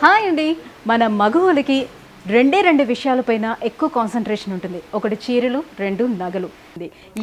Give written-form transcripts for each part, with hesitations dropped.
Hi అండి. మన మగవాళ్ళకి రెండు విషయాలపైన ఎక్కువ కాన్సన్ట్రేషన్ ఉంటుంది. ఒకటి చీరలు, రెండు నగలు.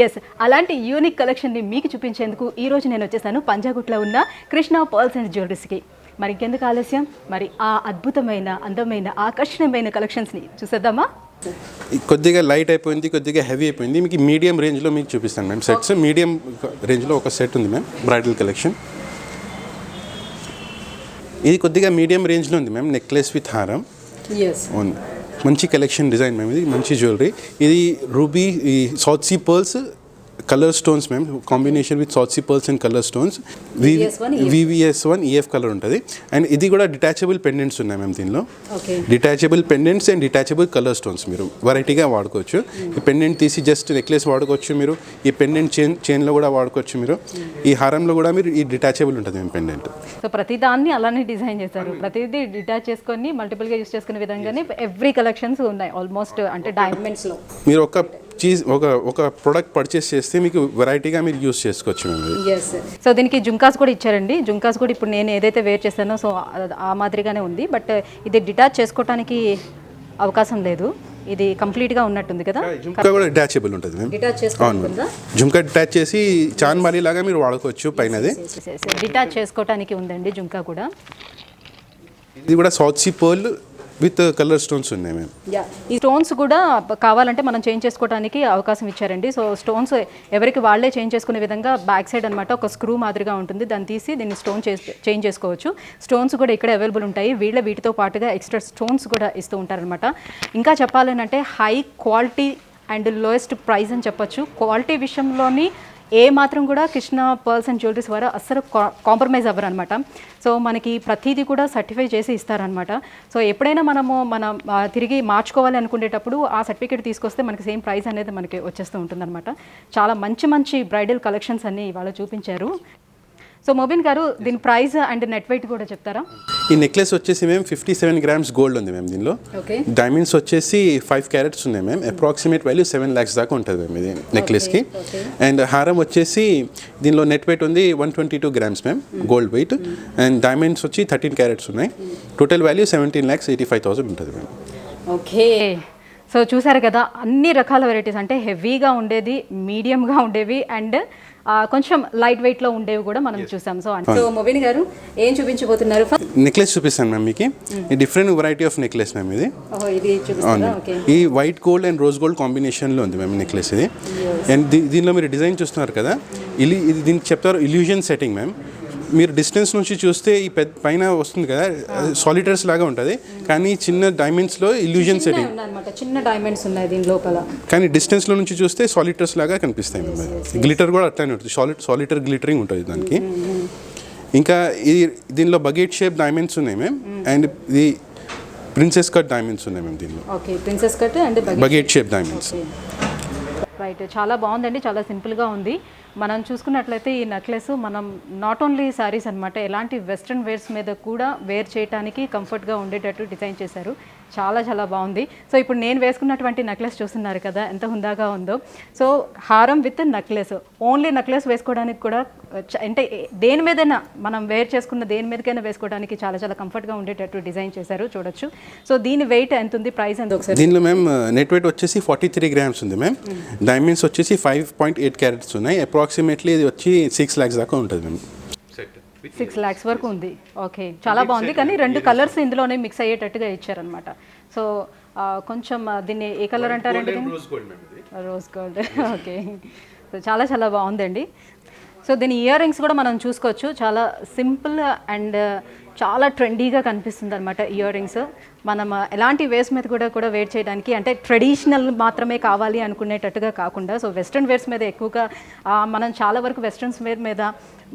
ఎస్, అలాంటి యూనిక్ కలెక్షన్ని మీకు చూపించేందుకు ఈరోజు నేను వచ్చేసాను పంజాగుట్లో ఉన్న కృష్ణ పర్ల్స్ అండ్ జ్యువెలరీస్కి. మరి ఇంకెందుకు ఆలస్యం, మరి ఆ అద్భుతమైన అందమైన ఆకర్షణీయమైన కలెక్షన్స్ని చూసేద్దామా? కొద్దిగా లైట్ అయిపోయింది, కొద్దిగా హెవీ అయిపోయింది. మీకు మీడియం రేంజ్లో మీకు చూపిస్తాను మ్యామ్. సెట్స్ మీడియం రేంజ్లో ఒక సెట్ ఉంది మ్యామ్, బ్రైడల్ కలెక్షన్. ఇది కొద్దిగా మీడియం రేంజ్లో ఉంది మ్యామ్. నెక్లెస్ విత్ హారం ఉంది. మంచి కలెక్షన్ డిజైన్ మ్యామ్. ఇది మంచి జ్యువెలరీ. ఇది ruby south sea pearls colour stones ma'am, combination with south sea pearls and colour stones. VVS1 EF colour ఉంటుంది. అండ్ ఇది కూడా డిటాచబుల్ పెండెంట్స్ ఉన్నాయి మ్యామ్ దీనిలో. Detachable pendants and detachable colour stones మీరు వెరైటీగా వాడుకోవచ్చు. ఈ పెండెంట్ తీసి జస్ట్ నెక్లెస్ వాడుకోవచ్చు మీరు. ఈ పెండెంట్ చైన్లో కూడా వాడుకోవచ్చు మీరు. ఈ హారంలో కూడా మీరు ఈ డిటాచబుల్ ఉంటుంది మ్యామ్ పెండెంట్. సో ప్రతి దాన్ని అలానే డిజైన్ చేస్తారు. ప్రతిదీ డిటాచ్ చేసుకొని మల్టిపుల్గా యూస్ చేసుకునే విధంగానే ఎవ్రీ కలెక్షన్స్ ఉన్నాయి ఆల్మోస్ట్. అంటే డైమండ్స్లో మీరు ఒక ప్రోడక్ట్ పర్చేస్ చేస్తే మీకు వెరైటీగా మీరు యూస్ చేసుకోవచ్చు మేము. సో దీనికి జుంకాస్ కూడా ఇచ్చారండి. జుంకాస్ కూడా ఇప్పుడు నేను ఏదైతే వేర్ చేస్తానో సో ఆ మాదిరిగానే ఉంది. బట్ ఇది డిటాచ్ చేసుకోవడానికి అవకాశం లేదు. ఇది కంప్లీట్గా ఉన్నట్టుంది కదా. జుంకా కూడా డిటాచబుల్ ఉంటుంది మేము. జుంకా డిటాచ్ చేసి చాన్బాలి లాగా మీరు వాడుకోవచ్చు పైనది. డిటాచ్ చేసుకోవడానికి ఉందండి జుంకా కూడా. ఇది కూడా south sea pearl with colour stones ఉన్నాయి మేము. ఈ స్టోన్స్ కూడా కావాలంటే మనం చేంజ్ చేసుకోవడానికి అవకాశం ఇచ్చారండి. సో స్టోన్స్ ఎవరికి వాళ్ళే చేంజ్ చేసుకునే విధంగా బ్యాక్ సైడ్ అనమాట ఒక స్క్రూ మాదిరిగా ఉంటుంది. దాన్ని తీసి దీన్ని చేంజ్ చేసుకోవచ్చు. స్టోన్స్ కూడా ఇక్కడ అవైలబుల్ ఉంటాయి. వీటితో పాటుగా ఎక్స్ట్రా స్టోన్స్ కూడా ఇస్తూ ఉంటారనమాట. ఇంకా చెప్పాలంటే high quality and lowest price అని చెప్పొచ్చు. క్వాలిటీ విషయంలోని ఏ మాత్రం కూడా కృష్ణ పర్ల్స్ అండ్ జ్యువెలరీస్ వారు అస్సలు కాంప్రమైజ్ అవ్వరు అనమాట. సో మనకి ప్రతిదీ కూడా సర్టిఫై చేసి ఇస్తారనమాట. సో ఎప్పుడైనా మనం తిరిగి మార్చుకోవాలి అనుకునేటప్పుడు ఆ సర్టిఫికేట్ తీసుకొస్తే మనకి సేమ్ ప్రైస్ అనేది మనకి వచ్చేస్తూ ఉంటుందన్నమాట. చాలా మంచి బ్రైడల్ కలెక్షన్స్ అన్ని ఇవాళ చూపించారు. సో మొబిన్ గారు, దీని ప్రైస్ అండ్ నెట్ వెయిట్ కూడా చెప్తారా? ఈ నెక్లెస్ వచ్చేసి మేము 57 grams గోల్డ్ ఉంది మేము దీనిలో. డైమండ్స్ వచ్చేసి 5 carats ఉన్నాయి మేము. అప్రాక్సిమేట్ వాల్యూ 7 lakhs దాకా ఉంటుంది మేము ఇది నెక్లెస్కి. అండ్ హారం వచ్చేసి దీనిలో నెట్ వెయిట్ ఉంది 122 grams మేము గోల్డ్ వెయిట్. అండ్ డైమండ్స్ వచ్చి 13 carats ఉన్నాయి. టోటల్ వాల్యూ 17,85,000 ఉంటుంది మేము. ఓకే, సో చూసారు కదా, అన్ని రకాల వెరైటీస్. అంటే హెవీగా ఉండేది, మీడియంగా ఉండేవి అండ్ కొంచెం లైట్ వెయిట్లో ఉండేవి కూడా మనం చూసాం. సో మొబిన్ గారు ఏం చూపించబోతున్నారు? నెక్లెస్ చూపిస్తాను మ్యామ్ మీకు. Different variety of necklace ma'am ఇది. ఈ white gold and rose gold కాంబినేషన్లో ఉంది మ్యామ్ నెక్లెస్ ఇది. అండ్ దీనిలో మీరు డిజైన్ చూస్తున్నారు కదా, ఇది దీనికి చెప్తారు ఇల్యూజన్ సెట్టింగ్ మ్యామ్. మీరు డిస్టెన్స్ నుంచి చూస్తే ఈ పైన వస్తుంది కదా, సాలిటర్స్ లాగా ఉంటుంది. కానీ చిన్న డైమండ్స్లో ఇల్యూజన్ సెట్టింగ్, చిన్న డైమండ్స్ ఉన్నాయి దీని లోపల. కానీ డిస్టెన్స్లో నుంచి చూస్తే సాలిటర్స్ లాగా కనిపిస్తాయి మ్యామ్. గ్లిటర్ కూడా అట్లానే ఉంటుంది, సాలిటర్ గ్లిటరింగ్ ఉంటుంది దానికి. ఇంకా దీనిలో బకెట్ షేప్ డైమండ్స్ ఉన్నాయి మ్యామ్. అండ్ ఇది ప్రిన్సెస్ కట్ డైమండ్స్ ఉన్నాయి మ్యామ్ దీనిలో. Princess cut and bucket shape diamonds. Right, చాలా బాగుందండి, చాలా సింపుల్గా ఉంది. మనం చూసుకున్నట్లయితే ఈ నెక్లెస్ మనం నాట్ ఓన్లీ శారీస్ అనమాట, ఎలాంటి వెస్ట్రన్ వేర్స్ మీద కూడా వేర్ చేయడానికి కంఫర్ట్గా ఉండేటట్టు డిజైన్ చేశారు. చాలా బాగుంది. సో ఇప్పుడు నేను వేసుకున్నటువంటి నెక్లెస్ చూస్తున్నారు కదా ఎంత హుందాగా ఉందో. సో హారం విత్ నెక్లెస్, ఓన్లీ నెక్లెస్ వేసుకోవడానికి కూడా అంటే దేని మీదైనా మనం వేర్ చేసుకున్న దేని మీదకైనా వేసుకోవడానికి చాలా కంఫర్ట్గా ఉండేటట్టు డిజైన్ చేశారు, చూడొచ్చు. సో దీని వెయిట్ ఎంత ఉంది, ప్రైస్ ఎంత ఒకసారి? దీనిలో మ్యామ్ నెట్ వెయిట్ వచ్చేసి 43 grams ఉంది మ్యామ్. డైమండ్స్ వచ్చేసి 5.8 carats ఉన్నాయి. అప్రాక్సిమేట్లీ ఇది వచ్చి 6 lakhs దాకా ఉంటుంది మ్యామ్. 6 lakhs వరకు ఉంది. ఓకే, చాలా బాగుంది. కానీ 2 కలర్స్ ఇందులోనే మిక్స్ అయ్యేటట్టుగా ఇచ్చారనమాట. సో కొంచెం దీన్ని ఏ కలర్ అంటారండి? Rose gold. ఓకే, సో చాలా బాగుందండి. సో దీని ఇయర్ రింగ్స్ కూడా మనం చూసుకోవచ్చు. చాలా సింపుల్ అండ్ చాలా ట్రెండీగా కనిపిస్తుంది అనమాట ఇయర్ రింగ్స్. మనం ఎలాంటి వేర్స్ మీద కూడా వేర్ చేయడానికి, అంటే ట్రెడిషనల్ మాత్రమే కావాలి అనుకునేటట్టుగా కాకుండా సో వెస్ట్రన్ వేర్స్ మీద ఎక్కువగా మనం చాలా వరకు వెస్ట్రన్స్ వేర్ మీద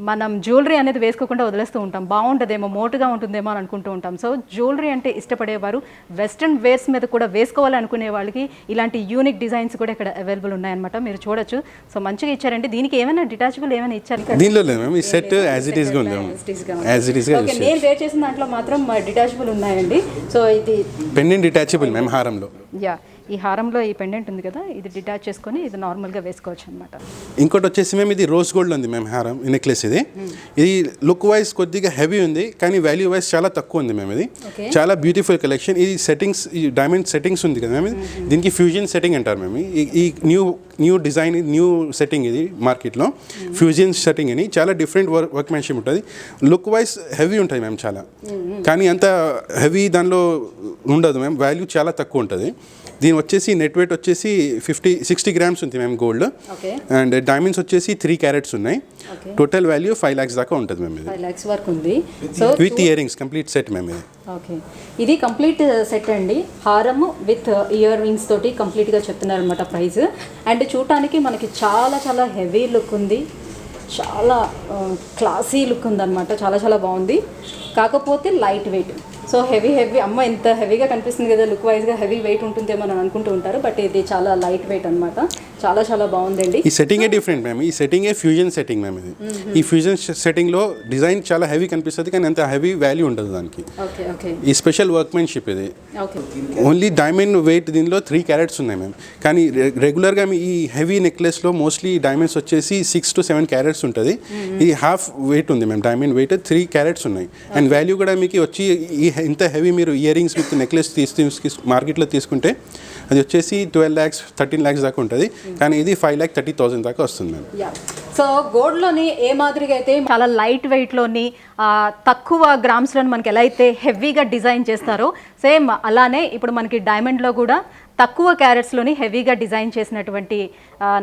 మనం జ్యువెలరీ అనేది వేసుకోకుండా వదిలేస్తూ ఉంటాం. బాగుంటుందేమో, మోటుగా ఉంటుందేమో అని అనుకుంటూ ఉంటాం. సో జ్యువెలరీ అంటే ఇష్టపడేవారు వెస్ట్రన్ వేర్స్ మీద కూడా వేసుకోవాలి అనుకునే వాళ్ళకి ఇలాంటి యూనిక్ డిజైన్స్ కూడా ఇక్కడ అవైలబుల్ ఉన్నాయన్నమాట, మీరు చూడొచ్చు. సో మంచిగా ఇచ్చారండి. దీనికి ఏమైనా డిటాచబుల్ ఏమైనా ఇచ్చారు? దీనిలో ఈ సెట్ యాజ్ ఇట్ ఈస్ గా ఉంది. ఓకే, నేను వేర్ చేసిన దాంట్లో మాత్రం డిటాచబుల్ ఉన్నాయండి. సో ఇది పెండెంట్ డిటాచబుల్ మ్యామ్ హారంలో. యా, ఈ హారంలో ఈ పెండెంట్ ఉంది కదా, ఇది డిటాచ్ చేసుకొని ఇది నార్మల్గా వేసుకోవచ్చు అనమాట. ఇంకోటి వచ్చేసి మేము ఇది రోజ్ గోల్డ్ ఉంది మేము హారం నెక్లెస్. ఇది లుక్ వైజ్ కొద్దిగా హెవీ ఉంది, కానీ వాల్యూ వైజ్ చాలా తక్కువ ఉంది మేము. ఇది చాలా బ్యూటిఫుల్ కలెక్షన్. ఇది సెట్టింగ్స్, ఈ డైమండ్ సెట్టింగ్స్ ఉంది కదా మేము, దీనికి ఫ్యూజన్ సెట్టింగ్ అంటారు మేము. ఈ న్యూ డిజైన్, న్యూ సెట్టింగ్ ఇది మార్కెట్లో ఫ్యూజన్ సెట్టింగ్ అని. చాలా డిఫరెంట్ వర్క్మెన్షిప్ ఉంటుంది. లుక్ వైజ్ హెవీ ఉంటుంది మ్యామ్ చాలా, కానీ అంత హెవీ దానిలో ఉండదు మ్యామ్. వాల్యూ చాలా తక్కువ ఉంటుంది. దీని వచ్చేసి నెట్ వెయిట్ వచ్చేసి 60 గ్రామ్స్ ఉంది మ్యామ్ గోల్డ్. అండ్ డైమండ్స్ వచ్చేసి 3 క్యారెట్స్ ఉన్నాయి. టోటల్ వాల్యూ 5 lakhs దాకా ఉంటుంది మ్యామ్. ఇది 5 lakhs వరకు ఉంది. With ear rings complete set ma'am ఇది. ఓకే, ఇది కంప్లీట్ సెట్ అండి. హారము విత్ ఇయర్ రింగ్స్ తోటి కంప్లీట్గా చెప్తున్నారు అనమాట ప్రైస్. అండ్ చూడటానికి మనకి చాలా చాలా హెవీ లుక్ ఉంది, చాలా క్లాసీ లుక్ ఉందన్నమాట. చాలా చాలా బాగుంది. కాకపోతే లైట్ వెయిట్. సో హెవీ అమ్మ ఎంత హెవీగా కనిపిస్తుంది కదా, లుక్ వైజ్గా హెవీ వెయిట్ ఉంటుందేమో అని అనుకుంటూ ఉంటారు, బట్ ఇది చాలా లైట్ వెయిట్ అనమాట. చాలా చాలా బాగుందండి. ఈ సెట్టింగే డిఫరెంట్ మ్యామ్. ఈ సెట్టింగే ఫ్యూజన్ సెట్టింగ్ మ్యామ్. ఇది ఈ ఫ్యూజన్ సెట్టింగ్లో డిజైన్ చాలా హెవీ కనిపిస్తుంది, కానీ అంత హెవీ వాల్యూ ఉండదు దానికి. ఈ స్పెషల్ వర్క్మెన్షిప్ ఇది. ఓన్లీ డైమండ్ వెయిట్ దీనిలో 3 క్యారెట్స్ ఉన్నాయి మ్యామ్. కానీ రెగ్యులర్గా ఈ హెవీ నెక్లెస్లో మోస్ట్లీ డైమండ్స్ వచ్చేసి 6 to 7 క్యారెట్స్ ఉంటుంది. ఇది హాఫ్ వెయిట్ ఉంది మ్యామ్. డైమండ్ వెయిట్ 3 క్యారెట్స్ ఉన్నాయి. అండ్ వాల్యూ కూడా మీకు వచ్చి ఇంత హెవీ మీరు ఇయర్ రింగ్స్ విత్ నెక్లెస్ మార్కెట్లో తీసుకుంటే అది వచ్చేసి 12 lakhs 13 lakhs దాకా ఉంటుంది, కానీ ఇది 5,30,000 దాకా వస్తుంది మ్యామ్. సో గోల్డ్లోని ఏ మాదిరిగా అయితే చాలా లైట్ వెయిట్లోని తక్కువ గ్రామ్స్లోని మనకి ఎలా అయితే హెవీగా డిజైన్ చేస్తారో, సేమ్ అలానే ఇప్పుడు మనకి డైమండ్లో కూడా తక్కువ క్యారెట్స్లోని హెవీగా డిజైన్ చేసినటువంటి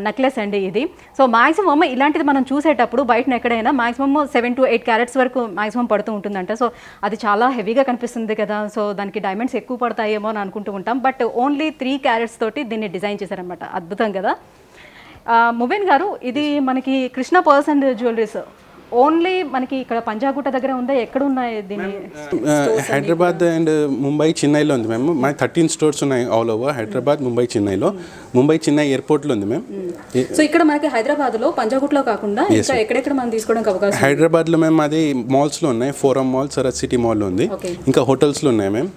నెక్లెస్ అండి ఇది. సో మాక్సిమమ్ ఇలాంటిది మనం చూసేటప్పుడు బయటన ఎక్కడైనా మాక్సిమమ్ 7 to 8 క్యారెట్స్ వరకు మాక్సిమం పడుతూ ఉంటుందంట. సో అది చాలా హెవీగా కనిపిస్తుంది కదా, సో దానికి డైమండ్స్ ఎక్కువ పడతాయేమో అని అనుకుంటూ ఉంటాం, బట్ ఓన్లీ 3 క్యారెట్స్ తోటి దీన్ని డిజైన్ చేశారనమాట. అద్భుతం కదా. ముబీన్ గారు, ఇది మనకి Krishna pearls and jewelleries only మనకి ఇక్కడ పంజాగుట్ట దగ్గర ఉందా, ఎక్కడ ఉన్నాయి దీన్ని? హైదరాబాద్ అండ్ ముంబై, చెన్నైలో ఉంది మేము. మా 13 స్టోర్స్ ఉన్నాయి ఆల్ ఓవర్ హైదరాబాద్, ముంబై, చెన్నైలో. ముంబై చెన్నై ఎయిర్పోర్ట్లో ఉంది మేము. సో ఇక్కడ మనకి హైదరాబాద్లో పంజాగుట్టలో కాకుండా ఇంకా ఎక్కడెక్కడ మనం తీసుకోవడానికి అవకాశం? హైదరాబాద్లో మేము అది మాల్స్లో ఉన్నాయి. ఫోరం మాల్, సరత్ సిటీ మాల్లో ఉంది. ఇంకా హోటల్స్లో ఉన్నాయి మేము.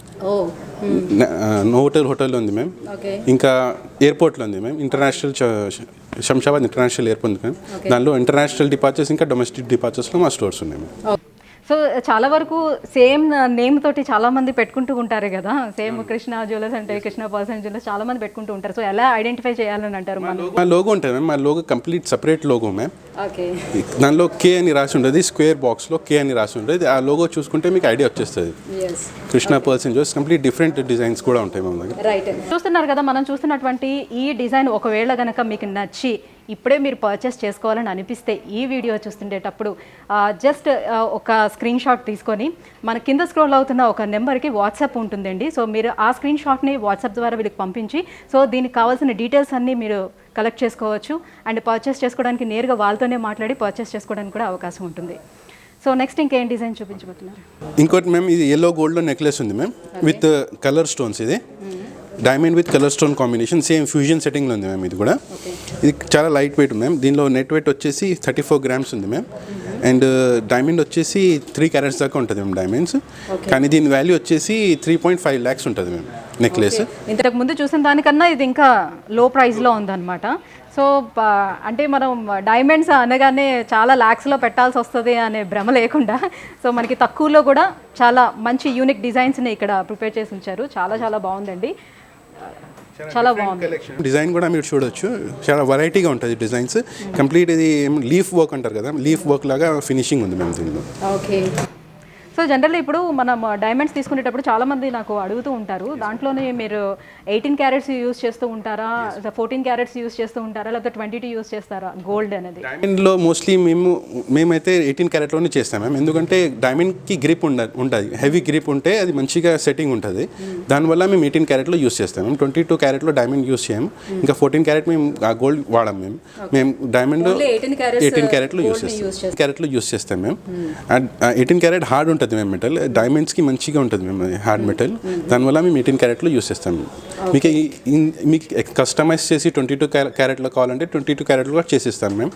నోవోటల్ హోటల్లో ఉంది మేము. ఇంకా ఎయిర్పోర్ట్లో ఉంది మేము. ఇంటర్నేషనల్ శంషాబాద్ ఇంటర్నేషనల్ ఎయిర్పోర్ట్ ఉంది మేము. దానిలో ఇంటర్నేషనల్ డిపార్చర్స్ ఇంకా డొమెస్టిక్ డిపార్చర్స్లో మా స్టోర్స్ ఉన్నాయి మేము. సో చాలా వరకు సేమ్ నేమ్ తోటి చాలా మంది పెట్టుకుంటూ ఉంటారు కదా, సేమ్ కృష్ణ జ్యువెలర్స్ అంటే కృష్ణ పర్ల్స్ అండ్ జ్యువెలర్స్ చాలా మంది పెట్టుకుంటూ ఉంటారు. సో ఎలా ఐడెంటిఫై చేయాలని అంటారు? మా లోగో ఉంటుంది మ్యామ్. మా logo complete separate logo ma'am. దానిలో కే అని రాసి ఉంటుంది, స్క్వేర్ బాక్స్లో కే అని రాసి ఉంటుంది. ఆ లోగో చూసుకుంటే మీకు ఐడియా వచ్చేస్తుంది. Krishna pearls and jewellers complete different designs కూడా ఉంటాయి మా దగ్గర. రైట్, చూస్తున్నారు కదా మనం చూస్తున్నటువంటి ఈ డిజైన్ ఒకవేళ కనుక మీకు నచ్చి ఇప్పుడే మీరు పర్చేస్ చేసుకోవాలని అనిపిస్తే ఈ వీడియో చూస్తుండేటప్పుడు జస్ట్ ఒక స్క్రీన్ షాట్ తీసుకొని మన కింద స్క్రోల్ అవుతున్న ఒక నెంబర్కి వాట్సాప్ ఉంటుందండి. సో మీరు ఆ స్క్రీన్ షాట్ని వాట్సాప్ ద్వారా వీళ్ళకి పంపించి సో దీనికి కావాల్సిన డీటెయిల్స్ అన్నీ మీరు కలెక్ట్ చేసుకోవచ్చు. అండ్ పర్చేస్ చేసుకోవడానికి నేరుగా వాళ్ళతోనే మాట్లాడి పర్చేస్ చేసుకోవడానికి కూడా అవకాశం ఉంటుంది. సో నెక్స్ట్ ఇంకేం డిజైన్ చూపించబోతున్నారు? ఇంకోటి మ్యామ్, ఇది ఎల్లో గోల్డ్లో నెక్లెస్ ఉంది మ్యామ్ విత్ కలర్ స్టోన్స్. ఇది diamond with colour stone combination, same fusion సెట్టింగ్లో ఉంది మ్యామ్. ఇది కూడా ఇది చాలా లైట్ వెయిట్ మ్యామ్. దీనిలో నెట్ వెయిట్ వచ్చేసి 34 grams ఉంది మ్యామ్. అండ్ డైమండ్ వచ్చేసి 3 క్యారెట్స్ దాకా ఉంటుంది మ్యామ్ డైమండ్స్. కానీ దీని వాల్యూ వచ్చేసి 3.5 lakhs ఉంటుంది మ్యామ్ నెక్లెస్. ఇంతకు ముందు చూసిన దానికన్నా ఇది ఇంకా లో ప్రైస్లో ఉందన్నమాట. సో అంటే మనం డైమండ్స్ అనగానే చాలా ల్యాక్స్లో పెట్టాల్సి వస్తుంది అనే భ్రమ లేకుండా సో మనకి తక్కువలో కూడా చాలా మంచి యూనిక్ డిజైన్స్ని ఇక్కడ ప్రిపేర్ చేసి ఉంచారు. చాలా చాలా బాగుందండి, చాలా బాగుంది. డిజైన్ కూడా మీరు చూడొచ్చు, చాలా వెరైటీగా ఉంటుంది డిజైన్స్. కంప్లీట్ ఇది లీఫ్ వర్క్ అంటారు కదా, లీఫ్ వర్క్ లాగా ఫినిషింగ్ ఉంది మేము దీనిలో. ఓకే, సో జనరల్లీ ఇప్పుడు మనం డైమండ్స్ తీసుకునేటప్పుడు చాలామంది నాకు అడుగుతూ ఉంటారు, దాంట్లోనే మీరు 18 క్యారెట్స్ యూస్ చేస్తూ ఉంటారా, 14 క్యారెట్స్ యూస్ చేస్తూ ఉంటారా, లేకపోతే 22 యూస్ చేస్తారా గోల్డ్ అనేది? డైమండ్లో మోస్ట్లీ మేమైతే 18 క్యారెట్లోనే చేస్తాం మ్యామ్. ఎందుకంటే డైమండ్కి గ్రిప్ ఉంటుంది, హెవీ గ్రిప్ ఉంటే అది మంచిగా సెట్టింగ్ ఉంటుంది. దానివల్ల మేము 18 క్యారెట్లో యూస్ చేస్తాం మేము. 22 క్యారెట్లో డైమండ్ యూస్ చేయం. ఇంకా 14 క్యారెట్ మేము ఆ గోల్డ్ వాడాం మేము డైమండ్లో 18 క్యారెట్లో యూస్ చేస్తాం మేము. 18 క్యారెట్ హార్డ్ ఉంటుంది ఉంటుంది మేము మెటల్, డైమండ్స్కి మంచిగా ఉంటుంది మేము హార్డ్ మెటల్, దానివల్ల మేము 18 క్యారెట్లో యూస్ చేస్తాం. మీకు మీకు కస్టమైజ్ చేసి 22 క్యారెట్లో కావాలంటే 22 క్యారెట్లో కూడా చేసిస్తాను మేము.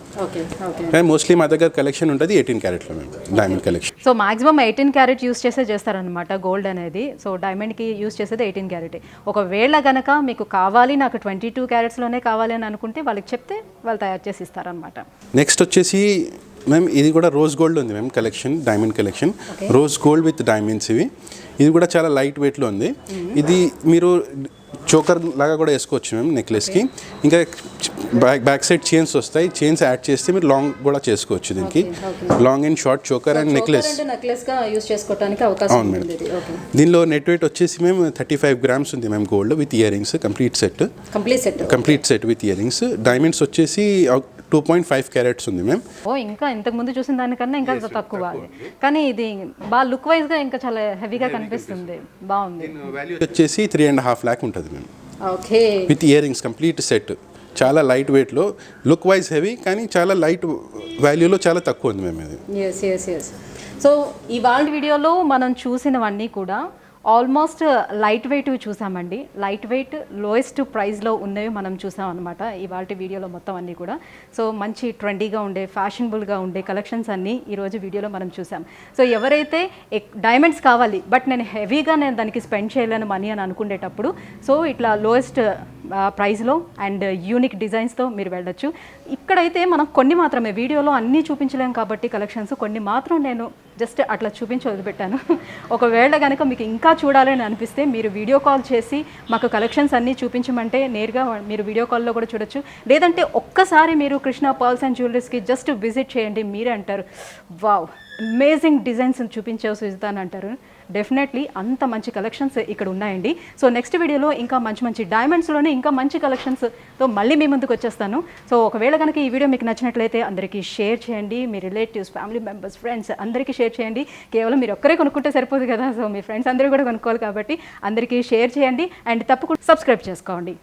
కానీ మోస్ట్లీ మా దగ్గర కలెక్షన్ ఉంటుంది 18 క్యారెట్లో మేము diamond collection. So maximum 18 carrot use చేస్తారనమాట గోల్డ్ అనేది. సో డైమండ్కి యూస్ చేసేది 18 క్యారెట్. ఒకవేళ గనక మీకు కావాలి నాకు 22 క్యారెట్స్లోనే కావాలి అని అనుకుంటే వాళ్ళకి చెప్తే వాళ్ళు తయారు చేసి ఇస్తారనమాట. నెక్స్ట్ వచ్చేసి మ్యామ్ ఇది కూడా రోజ్ గోల్డ్ ఉంది ma'am collection, diamond collection, rose gold with diamonds ఇది కూడా చాలా లైట్ వెయిట్లో ఉంది. ఇది మీరు చోకర్ లాగా కూడా వేసుకోవచ్చు మ్యామ్ నెక్లెస్కి. ఇంకా బ్యాక్ సైడ్ చైన్స్ వస్తాయి, చైన్స్ యాడ్ చేస్తే మీరు లాంగ్ కూడా చేసుకోవచ్చు. దీనికి long and short choker and necklace. అవును మేడం. దీనిలో నెట్ వెయిట్ వచ్చేసి మేము 35 grams ఉంది ma'am gold with ear rings, complete set with ear rings. Diamonds వచ్చేసి 2.5 క్యారెట్స్ ఉంది మ్యామ్. ఇంకా ఇంతకు ముందు చూసిన దానికన్నా ఇంకా తక్కువ, కానీ ఇది బాగా లుక్ వైజ్ గా ఇంకా చాలా హెవీగా కనిపిస్తుంది, బాగుంది. వాల్యూ వచ్చేసి 3.5 lakh ఉంటుంది ma'am. With ear rings complete set, చాలా లైట్ వెయిట్లో, లుక్ వైజ్ హెవీ కానీ చాలా లైట్ వాల్యూలో చాలా తక్కువ ఉంది మ్యామ్ ఇది. సో ఇవాళ వీడియోలో మనం చూసినవన్నీ కూడా ఆల్మోస్ట్ లైట్ వెయిట్ చూసామండి. లైట్ వెయిట్ లోయెస్ట్ ప్రైస్లో ఉన్నవి మనం చూసాం అనమాట ఇవాళ వీడియోలో మొత్తం అన్నీ కూడా. సో మంచి ట్రెండీగా ఉండే, ఫ్యాషనబుల్గా ఉండే కలెక్షన్స్ అన్నీ ఈరోజు వీడియోలో మనం చూసాం. సో ఎవరైతే డైమండ్స్ కావాలి బట్ నేను హెవీగా దానికి స్పెండ్ చేయలేను మనీ అని అనుకునేటప్పుడు సో ఇట్లా లోయెస్ట్ ప్రైస్లో అండ్ యూనిక్ డిజైన్స్తో మీరు వెళ్ళొచ్చు. ఇక్కడైతే మనం కొన్ని మాత్రమే వీడియోలో అన్నీ చూపించలేము కాబట్టి కలెక్షన్స్ కొన్ని మాత్రం నేను జస్ట్ అట్లా చూపించి వదిలిపెట్టాను. ఒకవేళ కనుక మీకు ఇంకా చూడాలని అనిపిస్తే మీరు వీడియో కాల్ చేసి మాకు కలెక్షన్స్ అన్నీ చూపించమంటే నేరుగా మీరు వీడియో కాల్లో కూడా చూడొచ్చు. లేదంటే ఒక్కసారి మీరు కృష్ణ పర్ల్స్ అండ్ జ్యువెలరీస్కి జస్ట్ విజిట్ చేయండి, మీరే అంటారు వావ్ అమేజింగ్ డిజైన్స్ చూపించేసి ఇస్తానంటారు. డెఫినెట్లీ అంత మంచి కలెక్షన్స్ ఇక్కడ ఉన్నాయండి. సో నెక్స్ట్ వీడియోలో ఇంకా మంచి డైమండ్స్లోనే ఇంకా మంచి కలెక్షన్స్తో మళ్ళీ మీ ముందుకు వచ్చేస్తాను. సో ఒకవేళ కనుక ఈ వీడియో మీకు నచ్చినట్లయితే అందరికీ షేర్ చేయండి, మీ రిలేటివ్స్, ఫ్యామిలీ మెంబర్స్, ఫ్రెండ్స్ అందరికీ షేర్ చేయండి. కేవలం మీరు ఒక్కరే కొనుక్కుంటే సరిపోదు కదా, సో మీ ఫ్రెండ్స్ అందరూ కూడా కొనుక్కోవాలి కాబట్టి అందరికీ షేర్ చేయండి అండ్ తప్పకుండా సబ్స్క్రైబ్ చేసుకోండి.